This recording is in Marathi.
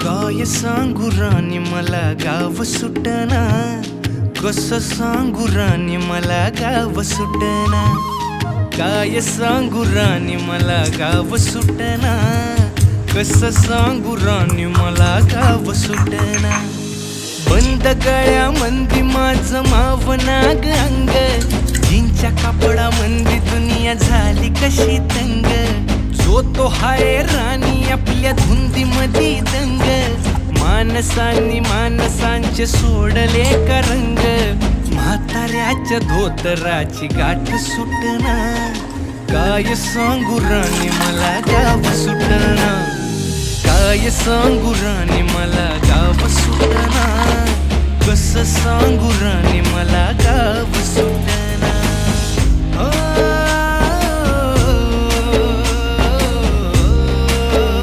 काय सांगू राणी मला गाव सुटना, कसं सांगू राणी मला गाव सुटना. काय सांगू राणी मला गाव सुटना, कसं सांगू राणी मला गाव सुटना. बंद गळ्यामंदी माझं मावनाग अंग, जीनच्या कापडामंदी दुनिया झाली कशी तंग. जो तो हाय राणी आपल्या धुंदीमधी दंग, माणसांनी माणसांचे सोडले का रंग. म्हाताऱ्याच्या धोतराची गाठ सुटना, काय सांगू राणी मला गाव सुटना. काय सांगू राणी मला गाव सुटना, कसं सांगू राणी मला गाव सुटना.